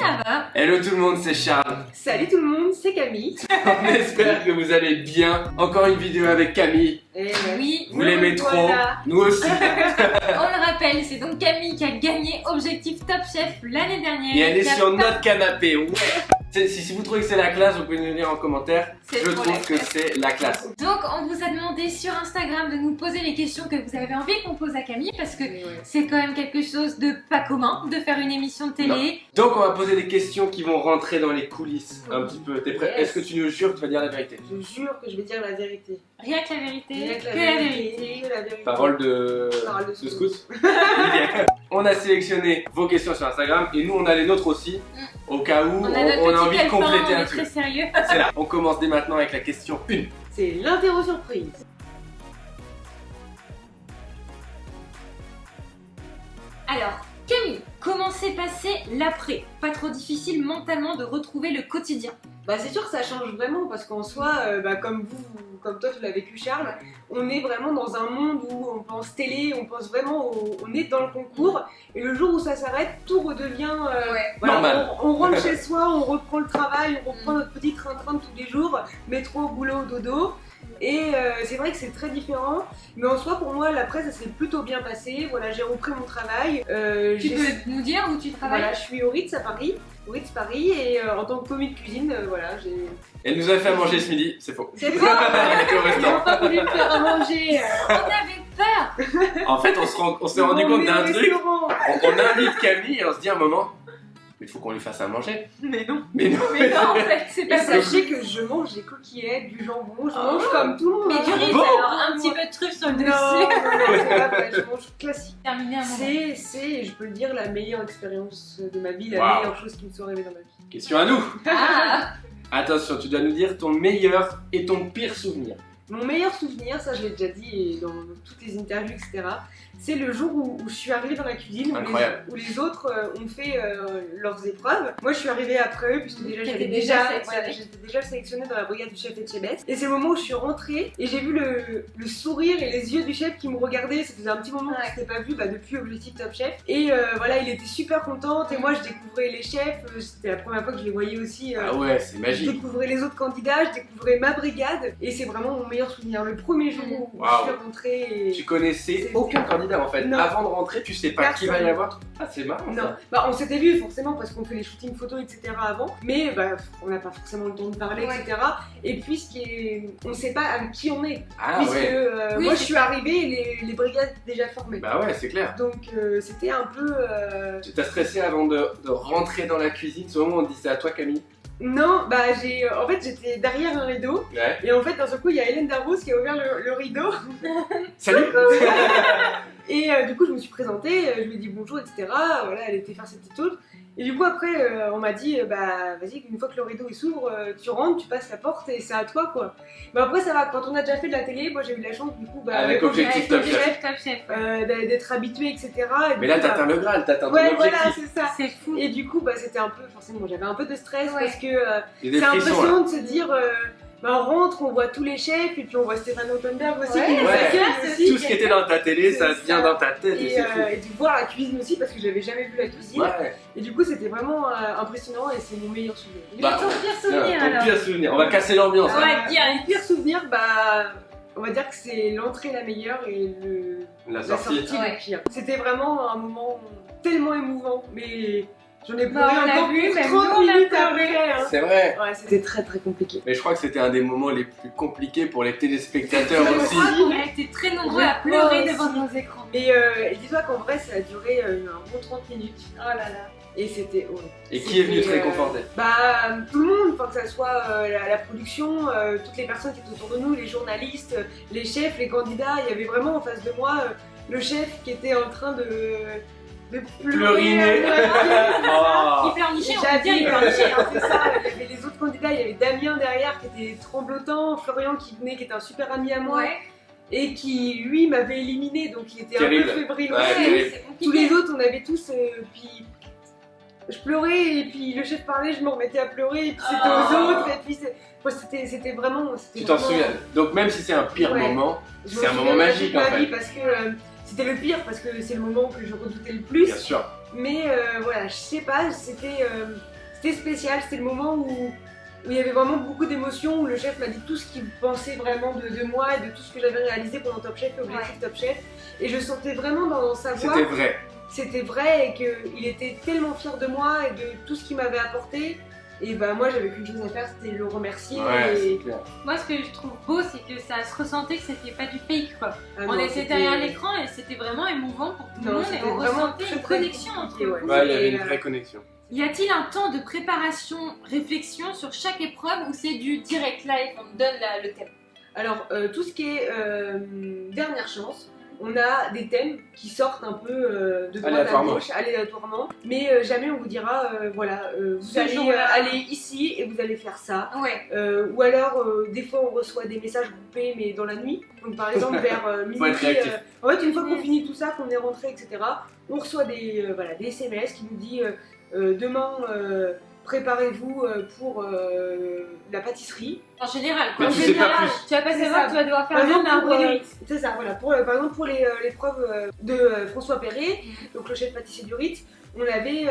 ça va? Hello tout le monde, c'est Charles. Salut tout le monde, c'est Camille. On espère que vous allez bien. Encore une vidéo avec Camille. Et Oui, Vous l'aimez trop, voilà. nous aussi. on le rappelle, c'est donc Camille qui a gagné Objectif Top Chef l'année dernière. Et elle est qui a sur pas- notre canapé. Ouais. Si vous trouvez que c'est la classe, vous pouvez nous dire en commentaire. C'est Je trop trouve la que classe. c'est la classe. Donc on vous a demandé sur Instagram de nous poser les questions que vous avez envie qu'on pose à Camille parce que c'est quand même quelque chose de pas commun de faire une émission de télé. Donc on va poser des questions qui vont rentrer dans les coulisses un petit peu. T'es prêt? Yes. Est-ce que tu nous jures que tu vas dire la vérité? Je jure que je vais dire la vérité. Rien que la vérité, Rien que la vérité. que la vérité. Parole de scout. On a sélectionné vos questions sur Instagram et nous on a les nôtres aussi au cas où On a notre on a petit envie de calepin, compléter on un est truc. très sérieux. C'est là. On commence dès maintenant avec la question 1. C'est l'interro surprise. Alors, Camille, comment s'est passé l'après? Pas trop difficile mentalement de retrouver le quotidien. Bah c'est sûr que ça change vraiment parce qu'en soi, comme comme toi tu l'as vécu Charles, on est vraiment dans un monde où on pense télé, on pense vraiment, on est dans le concours et le jour où ça s'arrête, tout redevient Normal. on rentre chez soi, on reprend le travail, on reprend notre petit train-train de tous les jours, métro, boulot, dodo. Et c'est vrai que c'est très différent, mais en soi pour moi l'après ça s'est plutôt bien passé. Voilà, j'ai repris mon travail. Tu peux nous dire où tu travailles? Voilà, je suis au Ritz à Paris, au Ritz Paris, et en tant que commis de cuisine, voilà, j'ai. Elle nous a fait à manger ce midi, c'est faux. C'est faux. Elle était au Ils restaurant. n'ont pas voulu me faire à manger. On avait peur. En fait, on s'est rendu compte d'un truc. Restaurant. On invite Camille et on se dit à un moment, mais il faut qu'on lui fasse à manger. Mais non. Mais non. Mais non, en fait, c'est Et pas ça. sachez que je mange des coquillettes, du jambon, je mange comme tout le monde. Mais du hein. riz, Bon. alors un petit peu de truffe sur le Non, dessus. non, c'est pas vrai, je mange classique. Terminé un moment. C'est, je peux le dire, la meilleure expérience de ma vie, la Wow. meilleure chose qui me soit arrivée dans ma vie. Question à nous. Ah, Attention, tu dois nous dire ton meilleur et ton pire souvenir. Mon meilleur souvenir, ça je l'ai déjà dit dans toutes les interviews, etc., c'est le jour où je suis arrivée dans la cuisine, Incroyable. où les autres ont fait leurs épreuves. Moi je suis arrivée après eux, puisque déjà T'étais j'avais déjà sélectionnée. j'étais déjà sélectionnée dans la brigade du chef Etchebest. Et c'est le moment où je suis rentrée et j'ai vu le sourire et les yeux du chef qui me regardaient. Ça faisait un petit moment que je s'était pas vu depuis Objectif Top Chef. Et voilà, il était super content. Et moi je découvrais les chefs, c'était la première fois que je les voyais aussi. Ah ouais, c'est Je magique. découvrais les autres candidats, je découvrais ma brigade et c'est vraiment mon meilleur souvenir. Le premier jour où Wow. je suis rentrée et... Tu connaissais C'est- aucun candidat en fait. Non. Avant de rentrer, tu sais pas qui va y Personne. avoir. Ah, c'est marrant. Non, ça. bah on s'était vu forcément parce qu'on fait les shootings photos etc avant, mais on n'a pas forcément le temps de parler etc. Et puis ce qui est, on sait pas avec qui on est, Ah puisque ouais. Oui, moi je c'est suis arrivée et les brigades étaient déjà formées. Bah ouais, c'est clair. Donc c'était un peu... Tu t'as stressé avant de rentrer dans la cuisine. Ce moment, on dit c'est à toi, Camille. Non, en fait j'étais derrière un rideau Ouais. et en fait d'un seul coup il y a Hélène Darroze qui a ouvert le rideau. Salut. Et du coup, je me suis présentée, je lui ai dit bonjour, etc. Voilà, elle était faire ses petites tours. Et du coup, après, on m'a dit, vas-y, une fois que le rideau il s'ouvre, tu rentres, tu passes la porte et c'est à toi, quoi. Mais après, ça va, quand on a déjà fait de la télé, moi j'ai eu la chance, du coup, Avec Objectif Top Chef. Top Chef. d'être habituée, etc. Et Mais du là, coup, t'atteins le Graal, t'atteins ton Ouais, voilà, objectif. c'est ça. C'est fou. Et du coup, c'était un peu, forcément, j'avais un peu de stress Ouais. parce que J'ai des c'est frissons là. impressionnant de se dire, on rentre, on voit tous les chefs, et puis on voit Stéphane Rothenberg aussi Ouais, qui nous ouais. accueille aussi. Tout ce qui était dans ta télé, ça C'est vient ça. dans ta tête et c'est fou. Et de voir la cuisine aussi parce que j'avais jamais vu la cuisine. Ouais. Et du coup, c'était vraiment impressionnant et c'est mon meilleur souvenir. Bah, ton pire souvenir Ton alors? pire souvenir. On va casser l'ambiance. Ah hein. ouais, direct. Mon pire souvenir, on va dire que c'est l'entrée la meilleure et La la sortie. sortie Ouais. le pire. C'était vraiment un moment tellement émouvant, mais j'en ai Bah, pleuré on l'a encore vu, pour même 30 nous, on a minutes pleuré. après. Hein. C'est vrai. Ouais, c'était très très compliqué. Mais je crois que c'était un des moments les plus compliqués pour les téléspectateurs C'est aussi. vrai. On a été très nombreux à pleurer devant nos écrans. Et dis-toi qu'en vrai, ça a duré un bon 30 minutes. Oh là là. Et c'était horrible. Et qui est venu te C'était, réconforter? Tout le monde, enfin, que ce soit la production, toutes les personnes qui étaient autour de nous, les journalistes, les chefs, les candidats. Il y avait vraiment en face de moi le chef qui était en train de Pleuriner. Il Oh. pleurnichait, on peut J'avais dire, il pleurnichait. c'est ça, il y avait les autres candidats, il y avait Damien derrière qui était tremblotant, Florian qui venait, qui était un super ami à moi, Ouais. et qui lui m'avait éliminé, donc il était Terrible. un peu fébrile Ouais, aussi. terrible. C'est compliqué. Tous les autres, on avait tous, puis je pleurais, et puis le chef parlait, je me remettais à pleurer, et puis c'était Oh. aux autres, et puis c'était vraiment... Tu t'en souviens? Donc même si c'est un pire Ouais. moment, Je me c'est un moment souviendrai magique toute en ma vie fait. parce que c'était le pire, parce que c'est le moment que je redoutais le plus. Bien sûr. Mais voilà, je sais pas, c'était c'était spécial, c'était le moment où il y avait vraiment beaucoup d'émotions, où le chef m'a dit tout ce qu'il pensait vraiment de moi et de tout ce que j'avais réalisé pendant Top Chef et Objectif Top Chef. Et je sentais vraiment dans sa voix. C'était vrai. C'était vrai et qu'il était tellement fier de moi et de tout ce qu'il m'avait apporté. Et bah moi j'avais qu'une chose à faire, c'était le remercier. Ouais, et... c'est clair. Moi, ce que je trouve beau, c'est que ça se ressentait que c'était pas du fake, quoi. Ah On non, était derrière l'écran et c'était vraiment émouvant pour tout le monde et on ressentait une connexion entre ouais. vous. Ouais, il y avait une vraie connexion. Y a-t-il un temps de préparation, réflexion sur chaque épreuve ou c'est du direct live, on te donne le thème? Alors tout ce qui est dernière chance, on a des thèmes qui sortent un peu de droite à gauche, aléatoirement, mais jamais on vous dira voilà, vous allez aller ici et vous allez faire ça. Ouais. Ou alors des fois on reçoit des messages groupés mais dans la nuit. Donc par exemple vers minuit. En fait une fois qu'on finit tout ça, qu'on est rentré, etc., on reçoit des SMS qui nous disent demain préparez-vous pour la pâtisserie. En général, Mais quoi. tu sais pas plus. Tu vas pas savoir que tu vas devoir faire Par exemple, un broyeur. c'est ça, voilà. Par exemple, pour l'épreuve de François Perret, donc le chef pâtissier du Ritz, on avait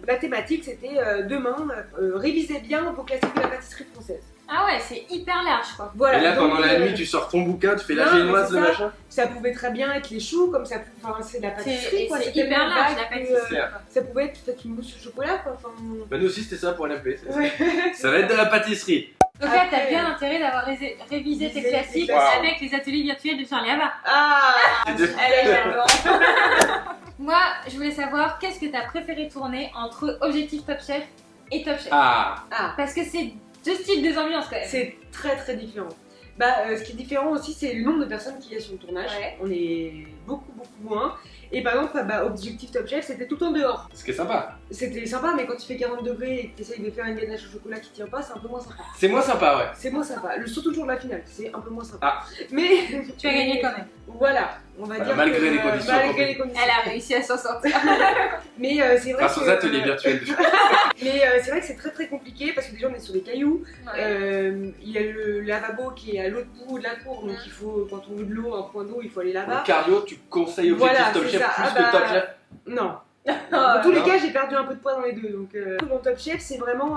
la thématique, c'était demain, révisez bien vos classiques de la pâtisserie française. Ah ouais, c'est hyper large, quoi. Voilà, et là, donc, pendant la nuit, tu sors ton bouquin, tu fais la génoise, le machin. Ça pouvait très bien être les choux, comme ça, enfin, c'est de la pâtisserie, quoi. C'est hyper large, la pâtisserie. Ça pouvait être peut-être une mousse au chocolat, quoi. Enfin... Bah, nous aussi, c'était ça pour l'MP. Ouais. Ça va être de la pâtisserie. Donc là, t'as bien intérêt d'avoir révisé tes classiques avec les ateliers virtuels de Charlie Havard. Ah C'est de- Allez, j'adore. Moi, je voulais savoir qu'est-ce que t'as préféré tourner entre Objectif Top Chef et Top Chef. Ah, Parce que c'est deux styles, deux ambiances quand même. C'est très très différent. Bah, ce qui est différent aussi, c'est le nombre de personnes qu'il y a sur le tournage. Ouais. On est beaucoup moins. Et par exemple, Objectif Top Chef, c'était tout le temps dehors. ce qui est sympa. C'était sympa, mais quand il fait 40 degrés et que tu essayes de faire une ganache au chocolat qui tient pas, c'est un peu moins sympa. C'est moins sympa, ouais. C'est moins sympa. Surtout le jour de la finale, c'est un peu moins sympa. Ah. Mais Tu as gagné quand même. voilà, on va dire malgré que, les conditions malgré les conditions. Elle a réussi à s'en sortir. Mais c'est vrai Grâce que aux ateliers virtuels. mais c'est vrai que c'est très très compliqué parce que déjà on est sur des cailloux. Il y a le lavabo qui est à l'autre bout de la cour, donc il faut, quand on veut de l'eau, un point d'eau, il faut aller là-bas. Au cardio, tu conseilles Objectif Voilà, Top c'est Chef ça. plus Ah que bah, Top Chef. Non. Dans tous les non. cas, j'ai perdu un peu de poids dans les deux. Donc, dans Top Chef, c'est vraiment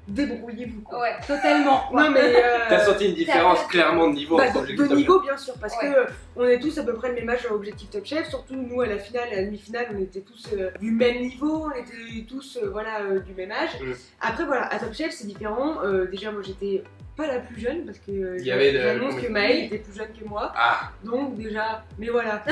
débrouillez-vous. Quoi. Ouais, totalement. Non, mais. T'as senti une différence clairement de niveau entre Objectif de Top niveau, bien sûr, parce Ouais. que on est tous à peu près le même âge à Objectif Top Chef. Surtout nous, à la finale, à la demi-finale, on était tous du même niveau, on était tous du même âge. Après, voilà, à Top Chef, c'est différent. Déjà, moi, j'étais pas la plus jeune parce que Il y avait j'annonce que Maëlle était plus jeune que moi. Ah, Donc, déjà, mais voilà.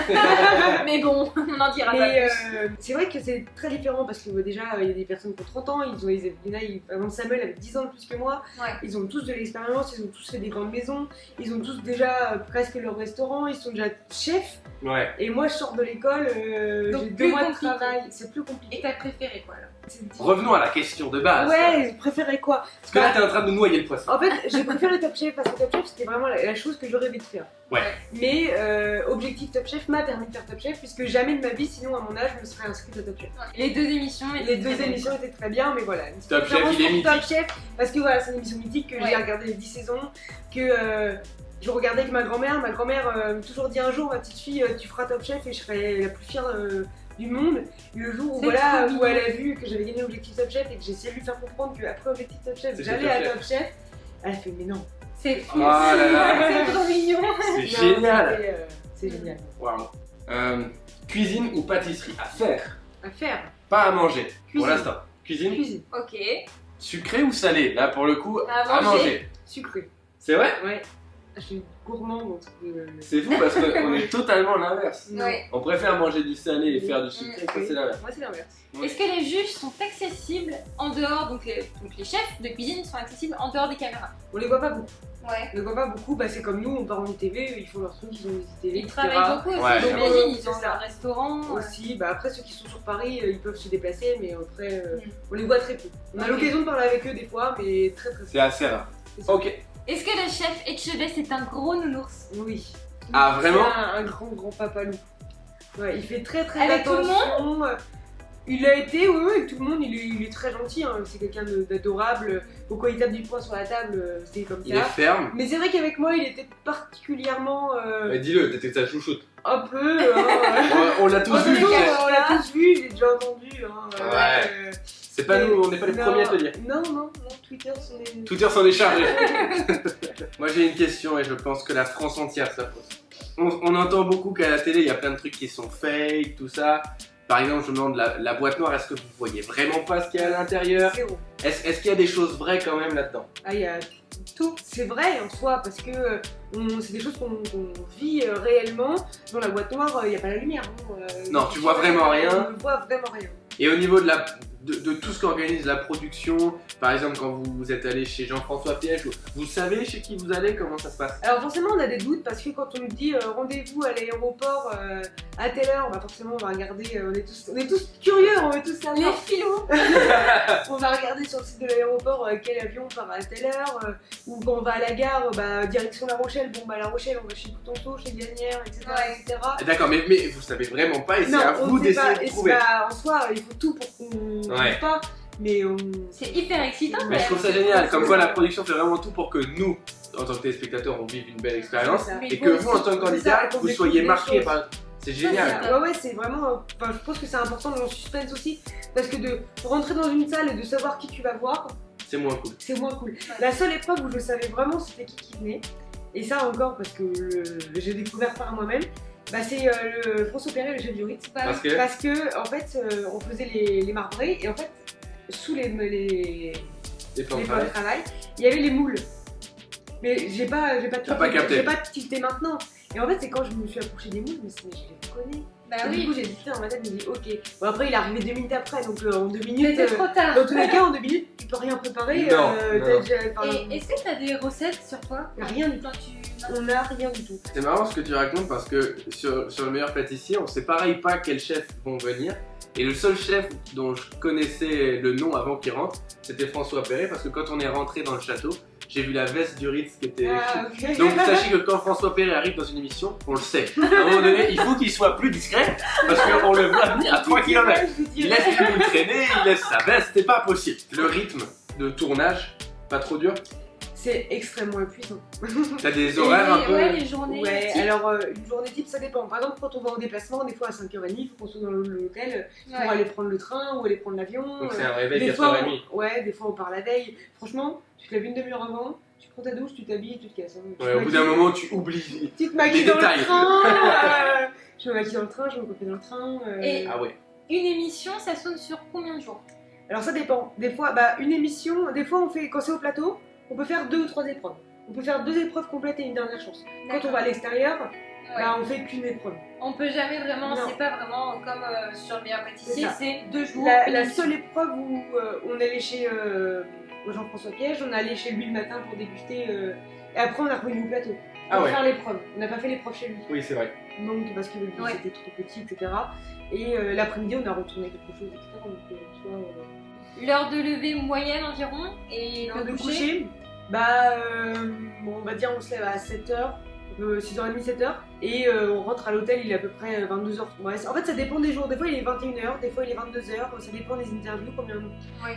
Mais bon, on en dira pas Mais plus. c'est vrai que c'est très différent parce que déjà il y a des personnes qui ont 30 ans, par exemple Samuel avait 10 ans de plus que moi, Ouais. ils ont tous de l'expérience, ils ont tous fait des grandes maisons, ils ont tous déjà presque leur restaurant, ils sont déjà chefs ouais. et moi je sors de l'école, Donc, j'ai 2 plus mois de compliqué. travail, c'est plus compliqué. Et t'as préféré quoi alors? Revenons à la question de base. Ouais, je préférais quoi? Parce que là, t'es en train de noyer le poisson. En fait, j'ai préféré Top Chef parce que Top Chef c'était vraiment la chose que je rêvais de faire. Ouais. Mais Objectif Top Chef m'a permis de faire Top Chef puisque jamais de ma vie, sinon à mon âge, je me serais inscrite à Top Chef. Les deux émissions Les deux émissions étaient très bien, mais voilà. Une Top Chef, préférence il est pour mythique. Top Chef, parce que voilà, c'est une émission mythique que j'ai regardé les 10 saisons, que je regardais avec ma grand-mère. Ma grand-mère m'a toujours dit un jour, ma petite fille, tu feras Top Chef et je serai la plus fière du monde. Et le jour où, C'est voilà, trop où elle a vu que j'avais gagné Objectif Top Chef et que j'ai essayé de lui faire comprendre qu'après Objectif Top Chef, C'est j'allais Top à Chef. Top Chef, elle a fait mais non. C'est fou. Oh là là. C'est trop mignon. C'est Non, génial. C'est génial. Waouh. Cuisine ou pâtisserie à faire, À faire. pas à manger. Pour Cuisine. l'instant. Cuisine. Cuisine. Ok. Sucré ou salé? Là, pour le coup, À à manger. Sucré. C'est vrai? Ouais. Je suis gourmande donc. C'est fou parce qu'on est totalement l'inverse. Non. Ouais. On préfère manger du salé et faire du sucré. Ça, c'est l'inverse. Moi c'est l'inverse. Oui. Est-ce que les juges sont accessibles en dehors, donc les chefs de cuisine sont accessibles en dehors des caméras? On les voit pas beaucoup. Ouais. On les voit pas beaucoup, bah c'est comme nous, on part en ITV, ils font leur truc, ils ont des télé, Ils etc. travaillent beaucoup aussi, Ouais, j'imagine, ils c'est ont ça. leur restaurant. Aussi, bah après ceux qui sont sur Paris, ils peuvent se déplacer, mais après Mm. on les voit très peu. On a Ok. l'occasion de parler avec eux des fois, mais très très peu. C'est assez rare. C'est ça. Ok. Est-ce que le chef Etchebest est un gros nounours? Oui. Ah, vraiment? C'est un grand papa loup. Ouais, il fait très très Avec tout le attention. Il l'a été, oui, avec tout le monde, il est très gentil, hein. C'est quelqu'un d'adorable. Pourquoi il tape du poing sur la table, c'est comme ça. Il est ferme. Mais c'est vrai qu'avec moi, il était particulièrement. Dis-le, t'étais sa chouchoute. Un peu. On l'a tous vu. On l'a tous vu, j'ai déjà entendu. Hein, ouais. C'est pas nous, on n'est pas les premiers à te le dire. Non, Twitter s'en est chargé. Moi j'ai une question et je pense que la France entière ça pose. On entend beaucoup qu'à la télé il y a plein de trucs qui sont fake, tout ça. Par exemple, je me demande la boîte noire, est-ce que vous voyez vraiment pas ce qu'il y a à l'intérieur? Est-ce qu'il y a des choses vraies quand même là-dedans? Ah, il y a tout. C'est vrai en soi parce que c'est des choses qu'on vit réellement. Dans la boîte noire, il n'y a pas la lumière. Non, tu vois vraiment rien. On ne voit vraiment rien. Et au niveau de tout ce qu'organise la production, par exemple quand vous êtes allé chez Jean-François Piège, vous savez chez qui vous allez, comment ça se passe? Alors forcément on a des doutes parce que quand on nous dit rendez-vous à l'aéroport à telle heure, bah forcément on va regarder, on est tous curieux, on veut tous savoir. Les filons. On va regarder sur le site de l'aéroport quel avion part à telle heure, ou quand on va à la gare, direction La Rochelle, bon bah La Rochelle on va chez Coutenceau, chez Gagnère, etc. etc. D'accord, mais vous savez vraiment pas et c'est à vous d'essayer de trouver. En soi il faut tout pour qu'on ne pas, mais c'est hyper excitant. Mais je trouve ça génial, comme quoi la production fait vraiment tout pour que nous, en tant que téléspectateurs, on vive une belle expérience et que vous, en tant que candidat, vous soyez marqués par... C'est génial. Ouais, c'est vraiment... Enfin, je pense que c'est important dans le suspense aussi, parce que de rentrer dans une salle et de savoir qui tu vas voir... C'est moins cool. C'est moins cool. La seule épreuve où je savais vraiment c'était qui venait, et ça encore parce que j'ai découvert par moi-même, c'est le François Perret, le chef du Ritz. Parce que en fait, on faisait les marbrés, et en fait, sous les plans de travail, il y avait les moules. Mais j'ai pas tilté maintenant. Et en fait, c'est quand je me suis approchée des moules, je les connais. Du coup, j'ai dit dans ma tête, je me dis ok. Bon, après, il est arrivé 2 minutes après, donc en 2 minutes. C'était trop tard. Dans tous les cas, en 2 minutes, tu peux rien préparer. Non. Et est-ce que t'as des recettes sur toi? Rien du tout. On n'a rien du tout. C'est marrant ce que tu racontes parce que sur le meilleur pâtissier, on sait pareil pas quels chefs vont venir. Et le seul chef dont je connaissais le nom avant qu'il rentre, c'était François Perret, parce que quand on est rentré dans le château, j'ai vu la veste du Ritz qui était écrite. Donc sachez que quand François Perret arrive dans une émission, on le sait. À un moment donné, il faut qu'il soit plus discret, parce qu'on le voit venir à 3 km. Il laisse les boules traîner, il laisse sa veste, c'est pas possible. Le rythme de tournage, pas trop dur? C'est extrêmement épuisant. T'as des horaires un peu... Ouais, les journées type. Alors une journée type ça dépend. Par exemple quand on va en déplacement, des fois à 5h30, il faut qu'on soit dans l'hôtel pour aller prendre le train ou aller prendre l'avion. Donc c'est un réveil 4h30. Ouais, des fois on part la veille. Franchement, tu te lèves une demi-heure avant, tu prends ta douche, tu t'habilles et tu te casses. Ouais, au bout d'un moment tu oublies. Tu te maquilles dans le train. Je me maquille dans le train, je me copie dans le train. Ah ouais. Une émission, ça sonne sur combien de jours? Alors ça dépend. Des fois, une émission, des fois on fait, quand c'est au plateau, on peut faire 2 ou 3 épreuves. On peut faire 2 épreuves complètes et une dernière chance. Quand on va à l'extérieur, on fait qu'une épreuve. On peut jamais vraiment, c'est pas vraiment comme sur le meilleur pâtissier, c'est 2 jours. La seule épreuve où on est allé chez Jean-François Piège, on est allé chez lui le matin pour déguster, et après on est revenu au plateau pour faire l'épreuve. On n'a pas fait l'épreuve chez lui. Oui, c'est vrai. Donc parce que c'était trop petit, etc. Et l'après-midi, on a retourné quelque chose, etc. Donc, l'heure de lever moyenne environ et l'heure de coucher, on va dire on se lève à 7h, 6h30, 7h, et on rentre à l'hôtel, il est à peu près 22h. Ouais, en fait, ça dépend des jours. Des fois, il est 21h, des fois, il est 22h. Ça dépend des interviews,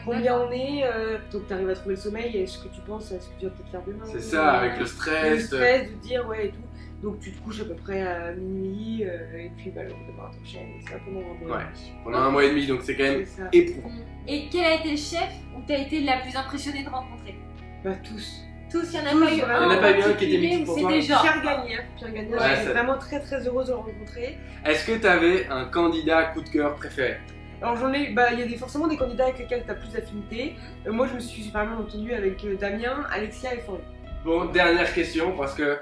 combien on est. Donc, tu arrives à trouver le sommeil et ce que tu penses, ce que tu vas peut-être faire demain. C'est ça, avec le stress. Le stress de dire, et tout. Donc, tu te couches à peu près à minuit, et puis le lendemain, t'enchaînes. C'est un peu pendant un mois et demi. Pendant un mois et demi, donc c'est quand même éprouvant. Et quel a été le chef où tu as été la plus impressionnée de rencontrer? Tous. Tous, il n'y en a pas eu un. Il n'y en a pas eu un qui était mythique pour toi. Pierre Gagnère, j'étais vraiment très très heureuse de le rencontrer. Est-ce que tu avais un candidat coup de cœur préféré? Alors j'en ai, il y a forcément des candidats avec lesquels tu as plus d'affinité. Moi je me suis super bien entendue avec Damien, Alexia et Florine. Bon, dernière question, parce que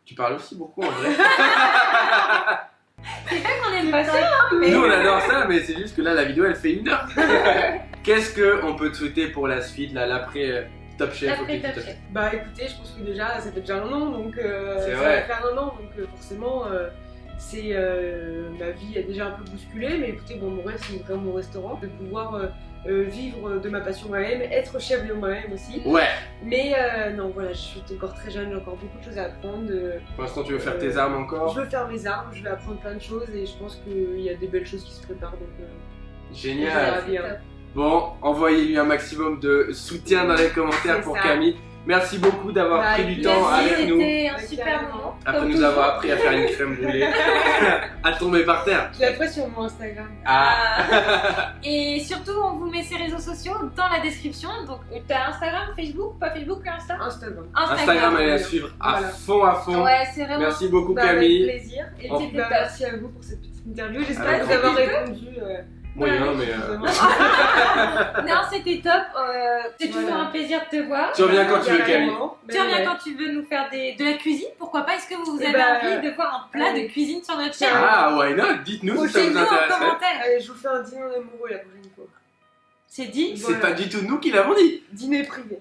tu parles aussi beaucoup en vrai. C'est vrai qu'on aime pas ça, hein, mais... Nous on adore ça, mais c'est juste que là la vidéo elle fait 1 heure. Qu'est-ce qu'on peut te souhaiter pour la suite, là, l'après Top Chef? Top Chef. Écoutez, je pense que déjà ça fait déjà 1 an, donc ça va faire 1 an, donc forcément ma vie a déjà un peu bousculé, mais écoutez, mon rêve c'est vraiment mon restaurant, de pouvoir vivre de ma passion moi-même, être chef de moi-même aussi. Ouais. Mais non, voilà, je suis encore très jeune, j'ai encore beaucoup de choses à apprendre. Pour l'instant, tu veux faire tes armes encore? Je veux faire mes armes, je vais apprendre plein de choses et je pense qu'il y a des belles choses qui se préparent. Donc, Génial. Bien. Bon, envoyez-lui un maximum de soutien dans les commentaires C'est pour ça. Camille. Merci beaucoup d'avoir Bah, pris du temps Merci, avec nous. c'était un Ouais, super carrément. moment. Après comme nous avoir toujours. appris à faire une crème brûlée. À tomber par terre. Je la ferai sur mon Instagram. Ah. Et surtout, on vous met ses réseaux sociaux dans la description. Donc, t'as Instagram, Facebook, pas Facebook, que Insta Instagram. Instagram, elle est à Voilà. suivre à Voilà. fond à fond. Ouais, c'est vraiment. Merci beaucoup Bah, avec Camille. plaisir. Et Oh. puis, bah, merci à vous pour cette petite interview. J'espère Avec vous avoir grand répondu. Moyen, mais. vraiment. Non, c'était top. C'est toujours Voilà. un plaisir de te voir. Tu reviens quand tu veux, Camille. Carrément. Tu reviens Ouais. quand tu veux nous faire de la cuisine. Pourquoi pas? Est-ce que vous Eh avez bah, envie de voir un plat allez. de cuisine sur notre chaîne? Ah, why not? Dites-nous si ça vous Dites-nous en intéresserait. commentaire. Allez, je vous fais un dîner en amoureux la prochaine fois. C'est dit. C'est Voilà. pas du tout nous qui l'avons dit. Dîner privé.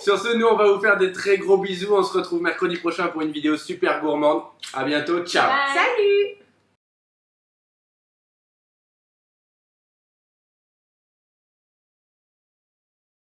Sur ce, nous on va vous faire des très gros bisous. On se retrouve mercredi prochain pour une vidéo super gourmande. À bientôt, ciao. Bye. Salut!